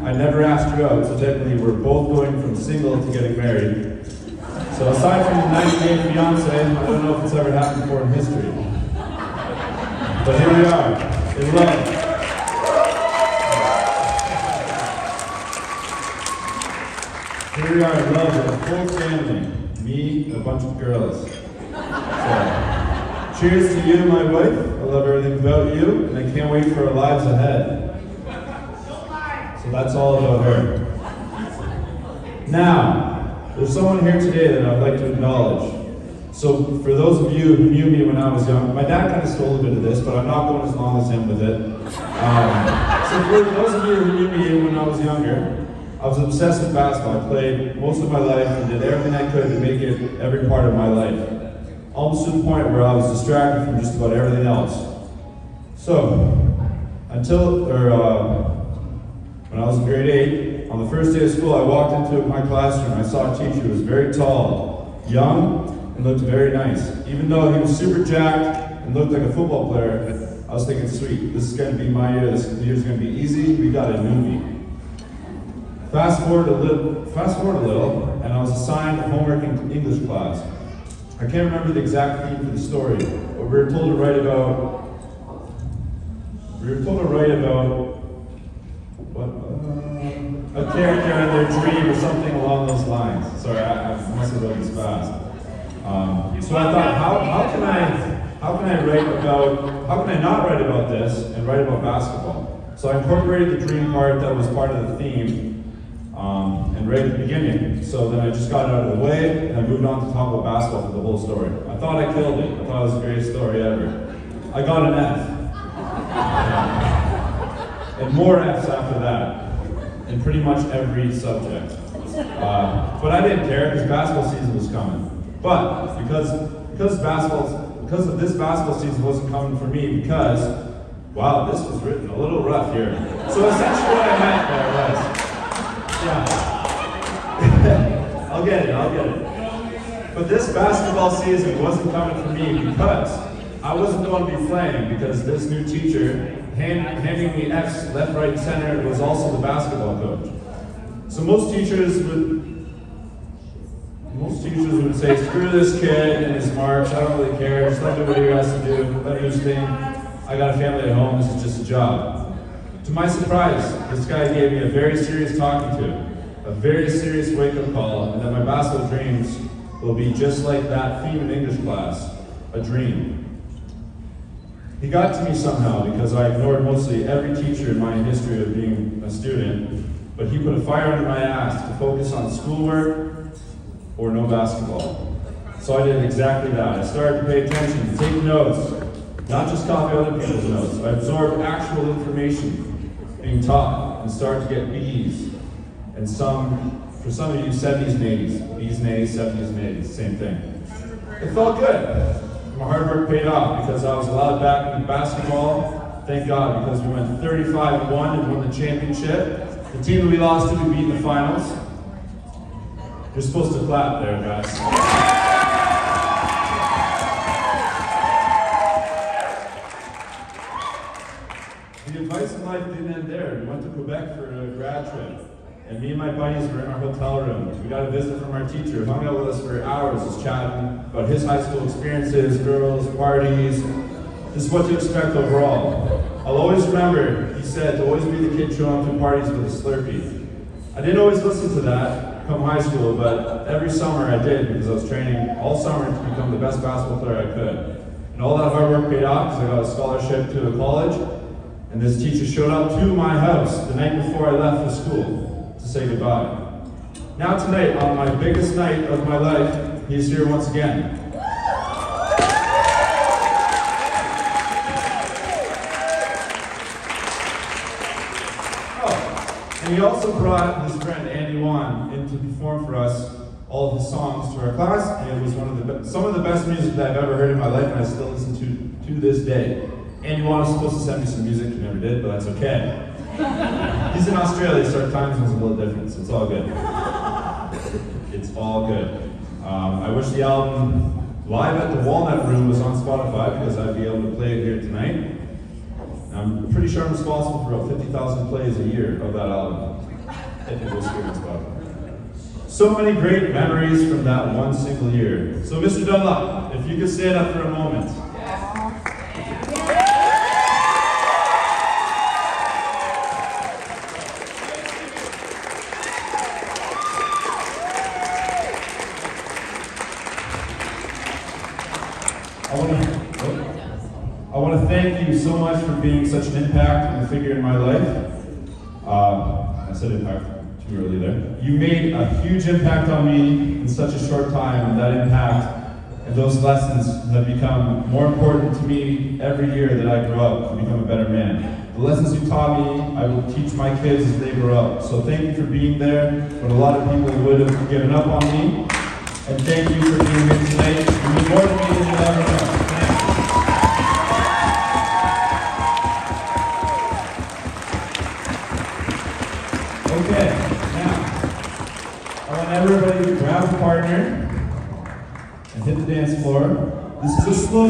I never asked you out, so technically we're both going from single to getting married. So aside from the 90-day fiance, I don't know if it's ever happened before in history. But here we are, in love. Here we are in love with a full family, me and a bunch of girls. So, cheers to you, my wife. I love everything about you, and I can't wait for our lives ahead. So that's all about her. Now, there's someone here today that I'd like to acknowledge. So for those of you who knew me when I was young, my dad kind of stole a bit of this, but I'm not going as long as him with it. So for those of you who knew me when I was younger, I was obsessed with basketball. I played most of my life and did everything I could to make it every part of my life. Almost to the point where I was distracted from just about everything else. So, when I was in grade 8, on the first day of school, I walked into my classroom. I saw a teacher who was very tall, young, and looked very nice. Even though he was super jacked and looked like a football player, I was thinking, sweet, this is going to be my year. This year's going to be easy. We got a movie. Fast forward a little, and I was assigned homework in English class. I can't remember the exact theme for the story, but we were told to write about a character and their dream or something along those lines. Sorry, I must have wrote this fast. So I thought, how can I not write about this and write about basketball? So I incorporated the dream part that was part of the theme, and right at the beginning. So then I just got it out of the way, and I moved on to talk about basketball for the whole story. I thought I killed it. I thought it was the greatest story ever. I got an F. And more F's after that, in pretty much every subject. But I didn't care, because basketball season was coming. But because of this basketball season wasn't coming for me, because, wow, this was written a little rough here. So essentially what I meant there was, yeah. I'll get it. But this basketball season wasn't coming for me because I wasn't going to be playing, because this new teacher handing me F's left, right, and center was also the basketball coach. So most teachers would say, screw this kid and his marks, I don't really care, just let him do what he has to do, let him do his thing. I got a family at home, this is just a job. To my surprise, this guy gave me a very serious talking to, a very serious wake-up call, and that my basketball dreams will be just like that theme in English class, a dream. He got to me somehow because I ignored mostly every teacher in my history of being a student, but he put a fire under my ass to focus on schoolwork or no basketball. So I did exactly that. I started to pay attention, to take notes, not just copy other people's notes. I absorbed actual information being taught and started to get B's. And for some of you, 70s and 80s. B's and A's, 70s and 80s, same thing. It felt good. My hard work paid off because I was allowed back into basketball. Thank God, because we went 35-1 and won the championship. The team that we lost to, we beat in the finals. You're supposed to clap there, guys. The advice in life didn't end there. We went to Quebec for a grad trip. And me and my buddies were in our hotel room. We got a visit from our teacher, hung out with us for hours, just chatting about his high school experiences, girls, parties. This is what to expect overall. I'll always remember, he said, to always be the kid showing up to parties with a Slurpee. I didn't always listen to that come high school, but every summer I did, because I was training all summer to become the best basketball player I could. And all that hard work paid off because I got a scholarship to a college, and this teacher showed up to my house the night before I left for school to say goodbye. Now tonight, on my biggest night of my life, he's here once again. Oh, and he also brought his friend Andy Wan in to perform for us all of his songs to our class, and it was some of the best music that I've ever heard in my life, and I still listen to this day. Andy Wan was supposed to send me some music, he never did, but that's okay. He's in Australia, so our time zone's a little different, so it's all good. It's all good. I wish the album Live at the Walnut Room was on Spotify, because I'd be able to play it here tonight. I'm pretty sure I'm responsible for about 50,000 plays a year of that album. if it was here as well. So many great memories from that one single year. So Mr. Dunlop, if you could stand up for a moment. I want to thank you so much for being such an impact and a figure in my life. I said impact too early there. You made a huge impact on me in such a short time, and that impact and those lessons have become more important to me every year that I grow up to become a better man. The lessons you taught me, I will teach my kids as they grow up. So thank you for being there when a lot of people would have given up on me. And thank you for being here tonight. You mean more to me than you'll ever know. Thank you. Okay, now, I want everybody to grab a partner and hit the dance floor. This is a slow